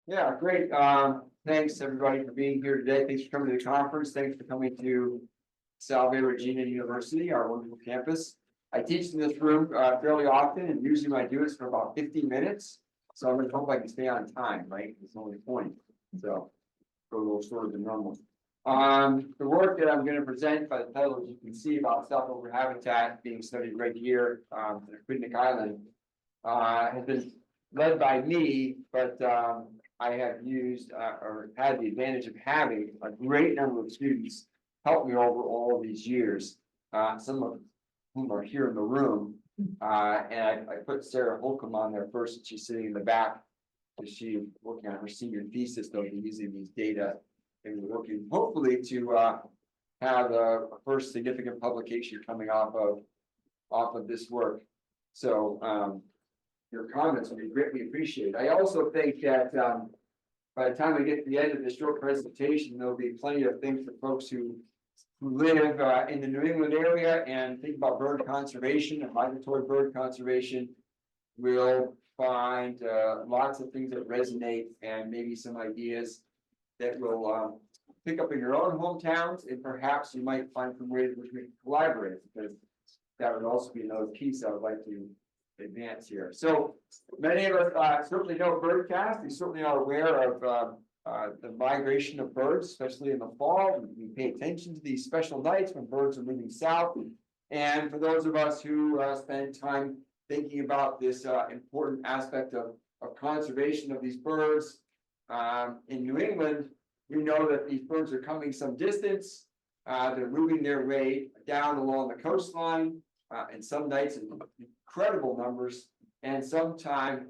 Yeah, great. Thanks everybody for being here today. Thanks for coming to the conference. Thanks for coming to Salve Regina University, our wonderful campus. I teach in this room fairly often, and usually when I do it's for about 15 minutes. So I'm going to hope I can stay on time, right? It's the only point. So go a little shorter than normal. The work that I'm going to present by the title, as you can see, about stopover habitat being studied right here in Aquidneck Island, has been led by me, but I have used or had the advantage of having a great number of students help me over all of these years, some of whom are here in the room. And I put Sarah Holcomb on there first. She's sitting in the back because she's working on her senior thesis. They'll be using these data, and we're working hopefully to have a first significant publication coming off of this work. So your comments will be greatly appreciated. I also think that by the time we get to the end of this short presentation, there'll be plenty of things for folks who live in the New England area and think about bird conservation and migratory bird conservation. We'll find lots of things that resonate and maybe some ideas that will pick up in your own hometowns, and perhaps you might find some ways in which we can collaborate, because that would also be another piece I would like to advance here. So many of us certainly know birdcast. We certainly are aware of the migration of birds, especially in the fall. We pay attention to these special nights when birds are moving south. And for those of us who spend time thinking about this important aspect of conservation of these birds in New England, we know that these birds are coming some distance. They're moving their way down along the coastline, and some nights in incredible numbers, and sometime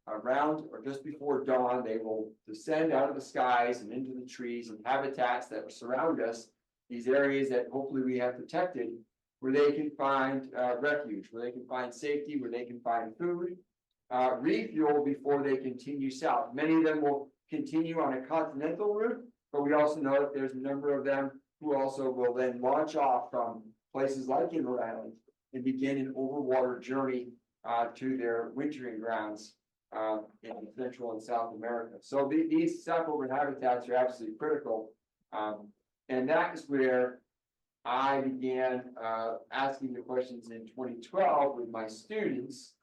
around or just before dawn, they will descend out of the skies and into the trees and habitats that surround us, these areas that hopefully we have protected, where they can find refuge, where they can find safety, where they can find food, refuel before they continue south. Many of them will continue on a continental route, but we also know that there's a number of them who also will then launch off from places like in Rhode Island and begin an overwater journey to their wintering grounds in Central and South America. So these stopover habitats are absolutely critical. And that is where I began asking the questions in 2012 with my students,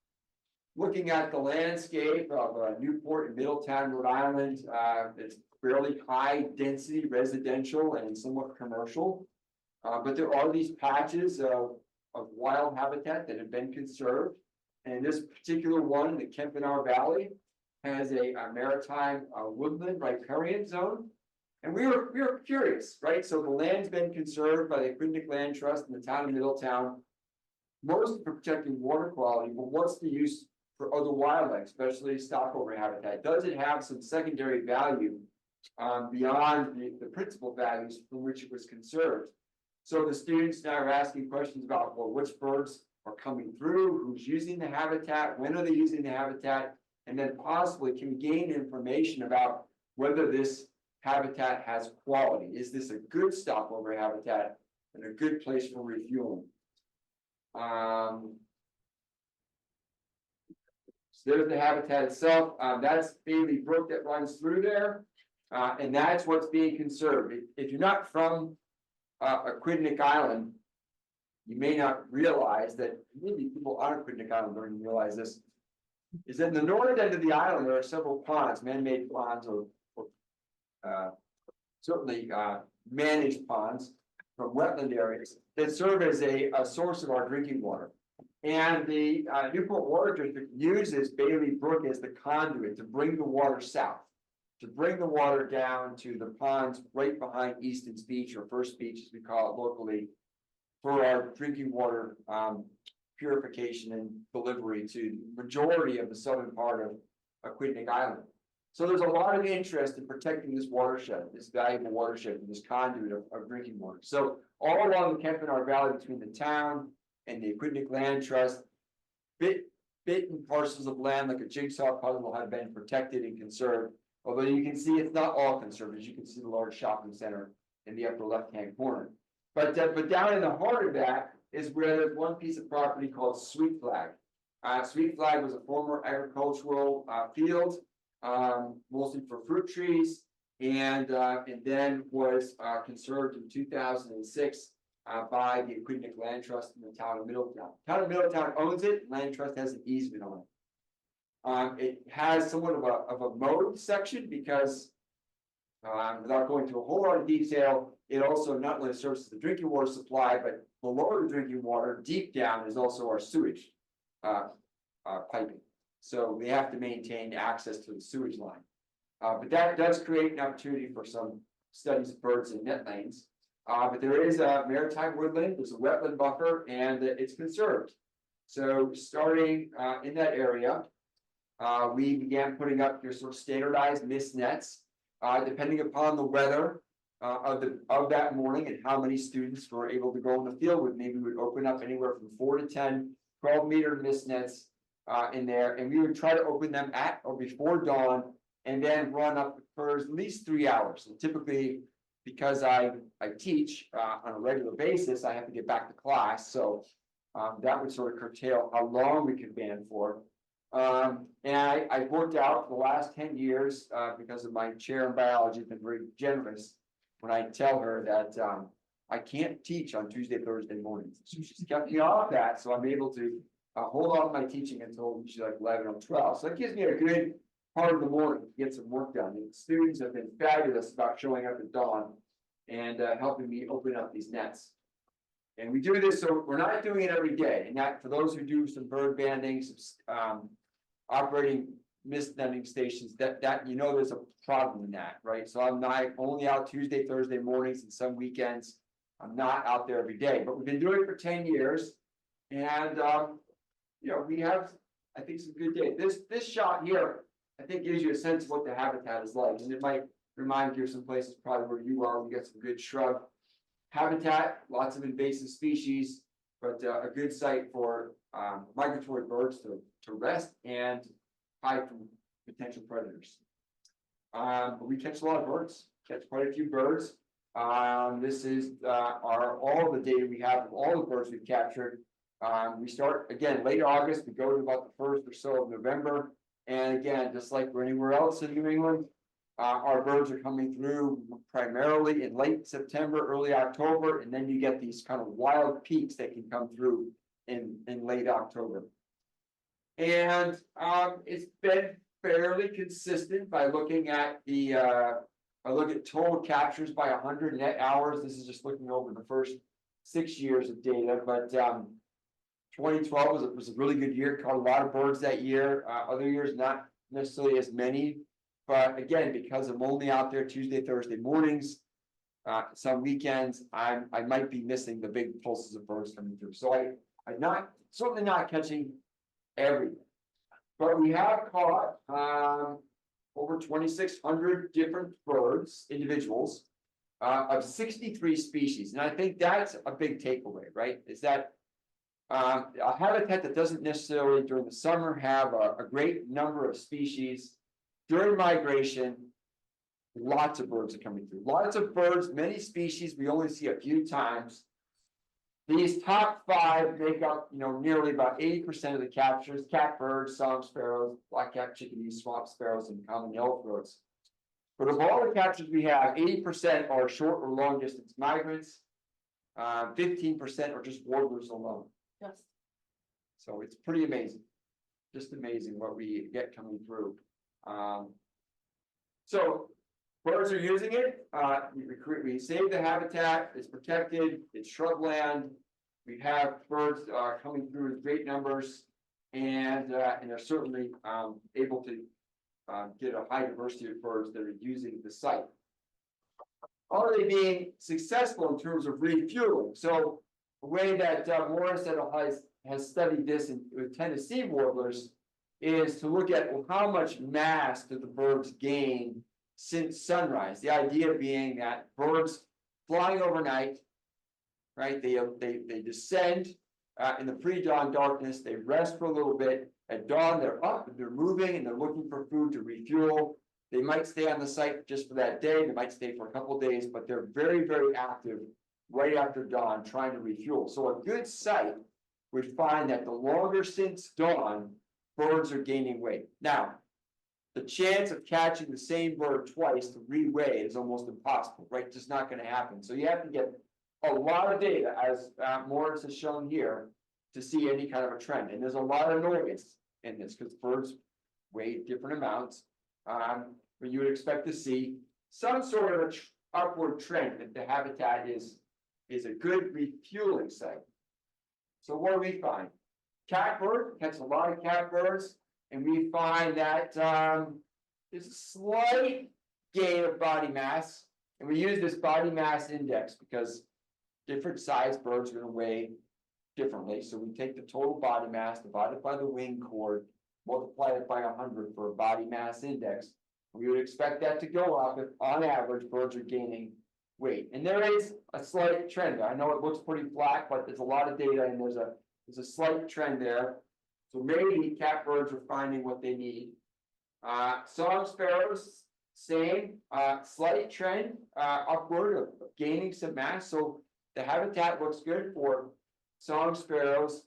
looking at the landscape of Newport and Middletown, Rhode Island. It's fairly high density residential and somewhat commercial. But there are these patches of wild habitat that have been conserved. And this particular one, the Kempenaar Valley, has a maritime woodland riparian zone. And we were curious, right? So the land's been conserved by the Aquidneck Land Trust in the town of Middletown, mostly for protecting water quality. But what's the use for other wildlife, especially stopover habitat? Does it have some secondary value beyond the principal values from which it was conserved? So the students now are asking questions about, well, which birds are coming through, who's using the habitat, when are they using the habitat, and then possibly can gain information about whether this habitat has quality. Is this a good stopover habitat and a good place for refueling? So there's the habitat itself. That's Bailey Brook that runs through there, and that's what's being conserved. If you're not from Aquidneck Island, you may not realize that, maybe people on Aquidneck Island don't even realize this, is that in the northern end of the island, there are several ponds, man-made ponds, or certainly managed ponds from wetland areas that serve as a source of our drinking water. And the Newport Water District uses Bailey Brook as the conduit to bring the water south, to bring the water down to the ponds right behind Easton's Beach, or First Beach as we call it locally, for our drinking water purification and delivery to the majority of the southern part of Aquidneck Island. So there's a lot of interest in protecting this watershed, this valuable watershed, and this conduit of drinking water. So all along the Kempenaar Valley between the town and the Aquidneck Land Trust, bit and parcels of land like a jigsaw puzzle have been protected and conserved. Although you can see it's not all conserved, as you can see the large shopping center in the upper left-hand corner. But down in the heart of that is where there's one piece of property called Sweet Flag. Sweet Flag was a former agricultural field. mostly for fruit trees, and then was conserved in 2006 by the Aquidneck Land Trust in the town of Middletown. Town of Middletown owns it. Land Trust has an easement on it. It has somewhat of a mode section because, without going into a whole lot of detail, it also not only serves as the drinking water supply, but below the drinking water, deep down, is also our sewage piping. So we have to maintain access to the sewage line. But that does create an opportunity for some studies of birds and netlands. But there is a maritime woodland, there's a wetland buffer, and it's conserved. So starting in that area, we began putting up your sort of standardized mist nets, depending upon the weather of that morning and how many students were able to go in the field with. Maybe we would open up anywhere from 4 to 10 12-meter mist nets in there, and we would try to open them at or before dawn, and then run up for at least 3 hours. And typically, because I teach on a regular basis, I have to get back to class, so that would sort of curtail how long we could ban for. And I worked out for the last 10 years because of my chair in biology, has been very generous when I tell her that I can't teach on Tuesday, Thursday mornings. So she's kept me off that, so I'm able to hold off my teaching until usually like 11 or 12. So that gives me a good part of the morning to get some work done. And students have been fabulous about showing up at dawn and helping me open up these nets. And we do this, so we're not doing it every day. And that, for those who do some bird banding, some operating mist netting stations, that you know there's a problem in that, right? So I'm not only out Tuesday, Thursday mornings, and some weekends. I'm not out there every day, but we've been doing it for 10 years, and you know, we have, I think, some good days. This shot here, I think, gives you a sense of what the habitat is like, and it might remind you of some places probably where you are. We got some good shrub habitat, lots of invasive species, but a good site for migratory birds to rest and hide from potential predators. But we catch a lot of birds, catch quite a few birds. This is all the data we have of all the birds we've captured. We start again late August, we go to about the 1st or so of November. And again, just like anywhere else in New England, our birds are coming through primarily in late September, early October, and then you get these kind of wild peaks that can come through in late October. And it's been fairly consistent by looking at the I look at total captures by 100 net hours. This is just looking over the first 6 years of data, but 2012 was a really good year. Caught a lot of birds that year. Other years not necessarily as many, but again, because I'm only out there Tuesday, Thursday mornings, some weekends, I might be missing the big pulses of birds coming through. So I'm certainly not catching everything, but we have caught over 2,600 different birds, individuals, of 63 species. And I think that's a big takeaway, right? Is that a habitat that doesn't necessarily during the summer have a great number of species. During migration, lots of birds are coming through. Lots of birds, many species we only see a few times. These top 5 make up, nearly about 80% of the captures: catbirds, song sparrows, black-capped chickadees, swamp sparrows, and common yellowthroats. But of all the captures we have, 80% are short or long distance migrants. 15% are just warblers alone. Yes. So it's pretty amazing. Just amazing what we get coming through. So birds are using it. We save the habitat. It's protected. It's shrubland. We have birds coming through in great numbers, and they're certainly able to get a high diversity of birds that are using the site. Are they being successful in terms of refueling? So the way that Morris has studied this with Tennessee warblers is to look at, well, how much mass do the birds gain since sunrise? The idea being that birds flying overnight, right? They descend in the pre-dawn darkness. They rest for a little bit. At dawn, they're up, they're moving, and they're looking for food to refuel. They might stay on the site just for that day. They might stay for a couple of days, but they're very, very active right after dawn trying to refuel. So a good site would find that the longer since dawn, birds are gaining weight. Now, the chance of catching the same bird twice to reweigh is almost impossible, right? Just not gonna happen. So you have to get a lot of data, as Morris has shown here, to see any kind of a trend. And there's a lot of noise in this, because birds weigh different amounts. But you would expect to see some sort of upward trend if the habitat is a good refueling site. So what do we find? Catbird, catch a lot of catbirds, and we find that there's a slight gain of body mass. And we use this body mass index because different sized birds are going to weigh differently. So we take the total body mass, divide it by the wing chord, multiply it by 100 for a body mass index. We would expect that to go up if, on average, birds are gaining weight. And there is a slight trend. I know it looks pretty flat, but there's a lot of data, and there's a slight trend there. So maybe catbirds are finding what they need. Song sparrows, same, slight trend upward of gaining some mass. So the habitat looks good for song sparrows,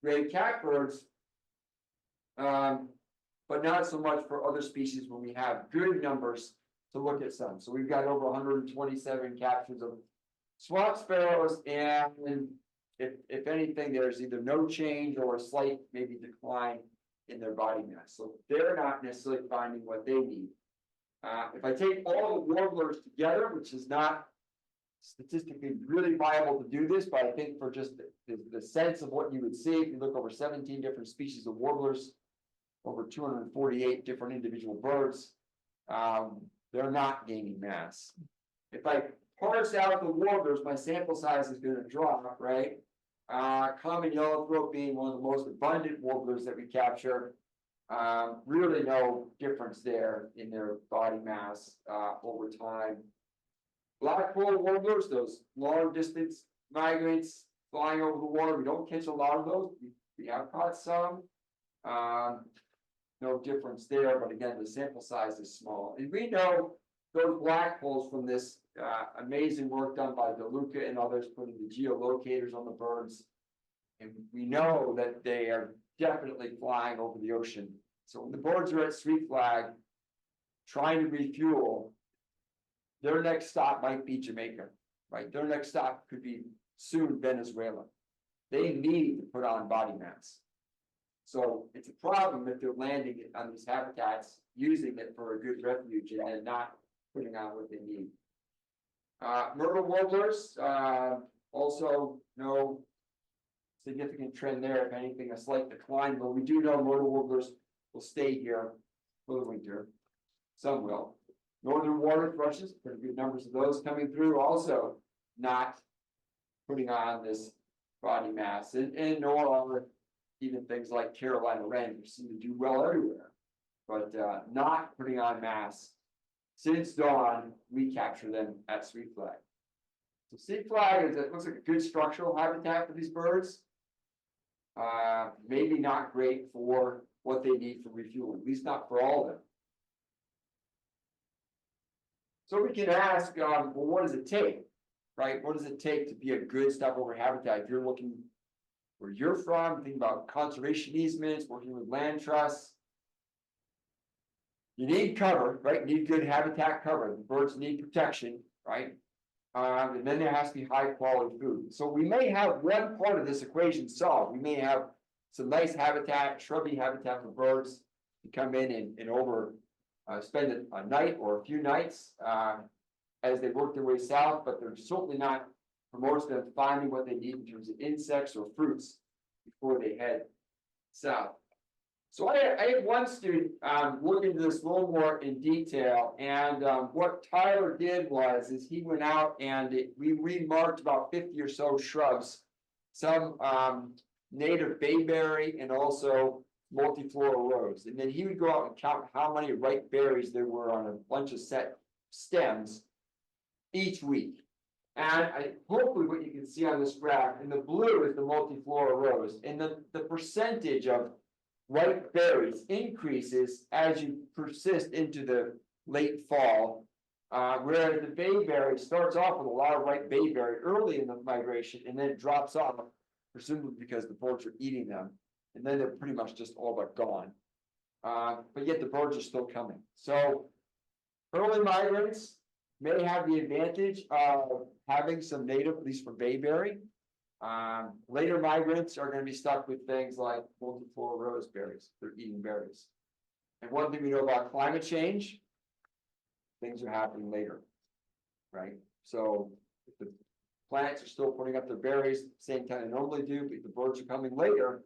gray catbirds, but not so much for other species when we have good numbers to look at some. So we've got over 127 captures of swamp sparrows, and if anything, there's either no change or a slight maybe decline in their body mass. So they're not necessarily finding what they need. If I take all the warblers together, which is not statistically really viable to do this, but I think for just the sense of what you would see, if you look over 17 different species of warblers, over 248 different individual birds, they're not gaining mass. If I parse out the warblers, my sample size is going to drop, right? Common yellowthroat being one of the most abundant warblers that we capture, really no difference there in their body mass over time. Blackpoll warblers, those long distance migrants flying over the water, we don't catch a lot of those. We have caught some. No difference there, but again, the sample size is small. And we know those blackpolls from this amazing work done by DeLuca and others, putting the geolocators on the birds. And we know that they are definitely flying over the ocean. So when the birds are at Sweet Flag trying to refuel, their next stop might be Jamaica, right? Their next stop could be soon Venezuela. They need to put on body mass. So it's a problem if they're landing it on these habitats, using it for a good refuge and then not putting on what they need. Myrtle warblers, also no significant trend there. If anything, a slight decline, but we do know myrtle warblers will stay here for the winter. Some will. Northern water thrushes, pretty good numbers of those coming through, also not putting on this body mass, and nor even things like Carolina wren, which seem to do well everywhere, but not putting on mass. Since dawn, we capture them at Sweet Flag. So Sweet Flag looks like a good structural habitat for these birds. Maybe not great for what they need for refueling, at least not for all of them. So we can ask, well, what does it take, right? What does it take to be a good stopover habitat? If you're looking where you're from, think about conservation easements, working with land trusts. You need cover, right? You need good habitat cover. The birds need protection, right? And then there has to be high quality food. So we may have one part of this equation solved. We may have some nice habitat, shrubby habitat for birds to come in and spend a night or a few nights as they work their way south, but they're certainly not for most of them finding what they need in terms of insects or fruits before they head south. So I had one student look into this a little more in detail, and what Tyler did is he went out and we remarked about 50 or so shrubs, some native bayberry and also multifloral rose. And then he would go out and count how many ripe berries there were on a bunch of set stems each week. And hopefully what you can see on this graph, in the blue is the multifloral rose, and the percentage of ripe berries increases as you persist into the late fall, whereas the bayberry starts off with a lot of ripe bayberry early in the migration, and then it drops off, presumably because the birds are eating them, and then they're pretty much just all but gone. but yet the birds are still coming. So early migrants may have the advantage of having some native, at least for bayberry. Later migrants are going to be stuck with things like multiflora rose berries. They're eating berries. And one thing we know about climate change, things are happening later, right? So if the plants are still putting up their berries same time they normally do, but the birds are coming later,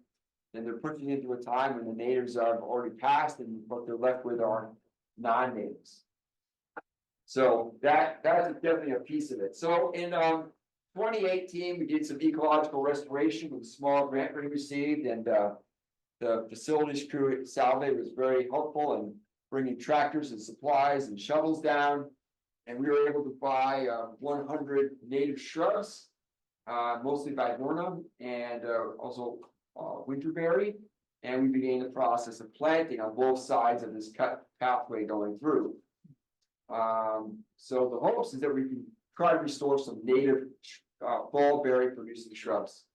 then they're pushing into a time when the natives have already passed and what they're left with are non-natives. So that's definitely a piece of it. So in 2018, we did some ecological restoration with a small grant we received, and the facilities crew at Salve was very helpful in bringing tractors and supplies and shovels down. And we were able to buy 100 native shrubs, mostly viburnum and also winterberry. And we began the process of planting on both sides of this cut pathway going through. So the hopes is that we can try to restore some native fall berry producing shrubs.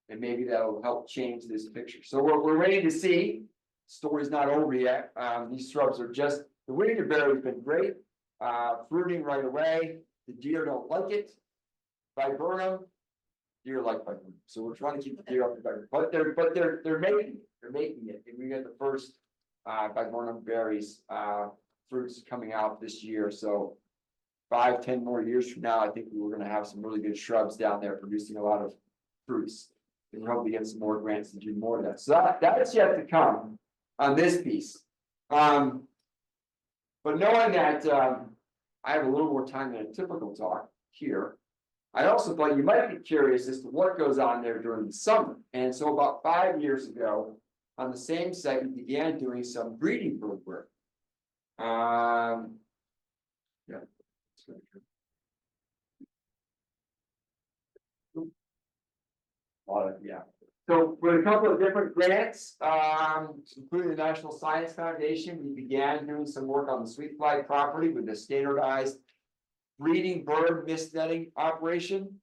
And maybe that'll help change this picture. So we're ready to see. Story's not over yet. These shrubs are just, the winterberry has been great. Fruiting right away. The deer don't like it. Viburnum, deer like viburnum. So we're trying to keep the deer off the viburnum. But they're making it. They're making it. And we got the first viburnum berries fruits coming out this year. So 5-10 more years from now, I think we're going to have some really good shrubs down there producing a lot of fruits. And we're hoping to get some more grants to do more of that. So that's yet to come on this piece. But knowing that I have a little more time than a typical talk here, I also thought you might be curious as to what goes on there during the summer. And so about 5 years ago, on the same site, we began doing some breeding bird work. Yeah. Yeah. So with a couple of different grants, including the National Science Foundation, we began doing some work on the sweet fly property with a standardized breeding bird mist netting operation.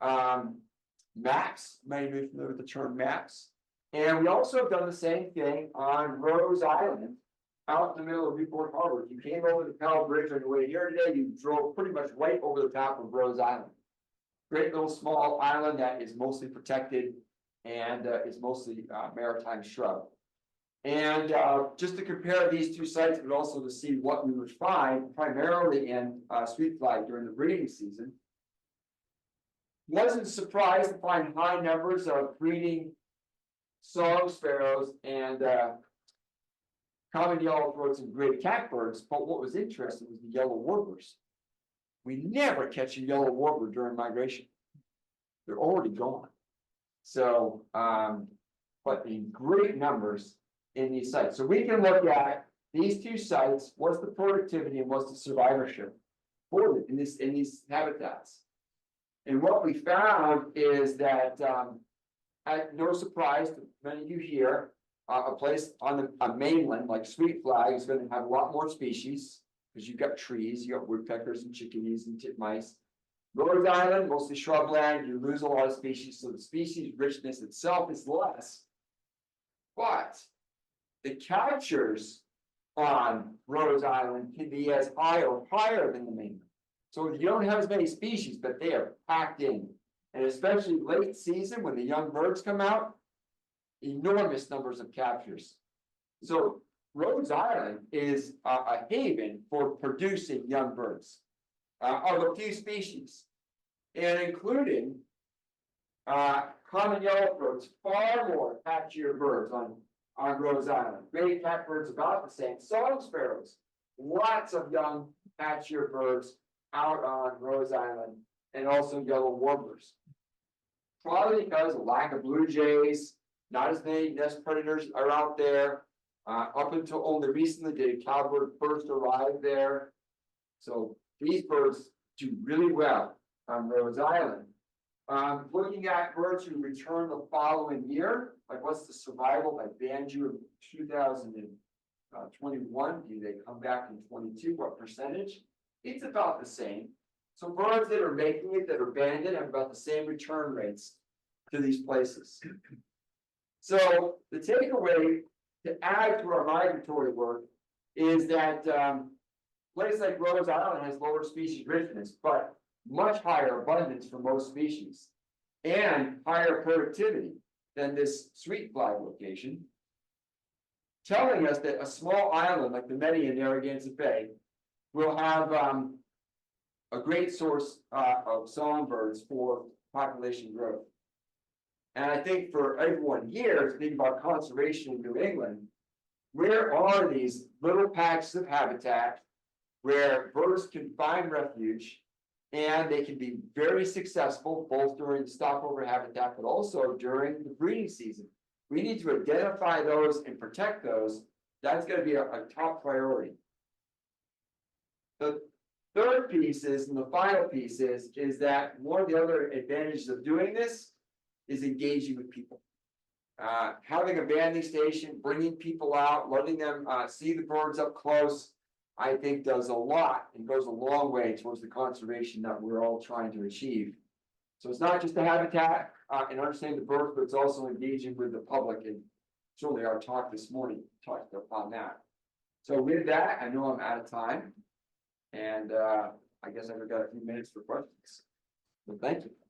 MAPS, many of you are familiar with the term MAPS. And we also have done the same thing on Rhode Island, out in the middle of Newport Harbor. If you came over the Pell Bridge on your way here today, you drove pretty much right over the top of Rhode Island. Great little small island that is mostly protected and is mostly maritime shrub. And just to compare these two sites, but also to see what we would find primarily in sweet fly during the breeding season. Wasn't surprised to find high numbers of breeding song sparrows and common yellow-throats and gray catbirds, but what was interesting was the yellow warblers. We never catch a yellow warbler during migration. They're already gone. So, but in great numbers in these sites. So we can look at these two sites, what's the productivity and what's the survivorship for them in these habitats. And what we found is that, at no surprise to many of you here, a place on the mainland like Sweet Flag is going to have a lot more species because you've got trees, you got woodpeckers and chickadees and titmice. Rhode Island, mostly shrubland, you lose a lot of species, so the species richness itself is less. But the captures on Rhode Island can be as high or higher than the mainland. So you don't have as many species, but they are packed in. And especially late season when the young birds come out, enormous numbers of captures. So Rhode Island is a haven for producing young birds of a few species, and including common yellow-throats, far more patchier birds on Rhode Island. Gray catbirds about the same. Song sparrows, lots of young patchier birds out on Rhode Island, and also yellow warblers. Probably because of lack of blue jays, not as many nest predators are out there. Up until only recently did cowbird first arrive there. So these birds do really well on Rhode Island. Looking at birds who return the following year, like what's the survival like Banjo in 2021? Do they come back in 22? What percentage? It's about the same. So birds that are making it, that are banded, have about the same return rates to these places. So the takeaway to add to our migratory work is that place like Rhode Island has lower species richness, but much higher abundance for most species and higher productivity than this sweet flag location, telling us that a small island like the Medi in Narragansett Bay will have a great source of songbirds for population growth. And I think for everyone here to think about conservation in New England, where are these little patches of habitat where birds can find refuge and they can be very successful both during the stopover habitat, but also during the breeding season. We need to identify those and protect those. That's going to be a top priority. The third piece is, and the final piece is that one of the other advantages of doing this is engaging with people. Having a banding station, bringing people out, letting them see the birds up close, I think does a lot and goes a long way towards the conservation that we're all trying to achieve. So it's not just the habitat and understanding the birds, but it's also engaging with the public, and certainly our talk this morning talked upon that. So with that, I know I'm out of time, and I guess I've got a few minutes for questions. So thank you.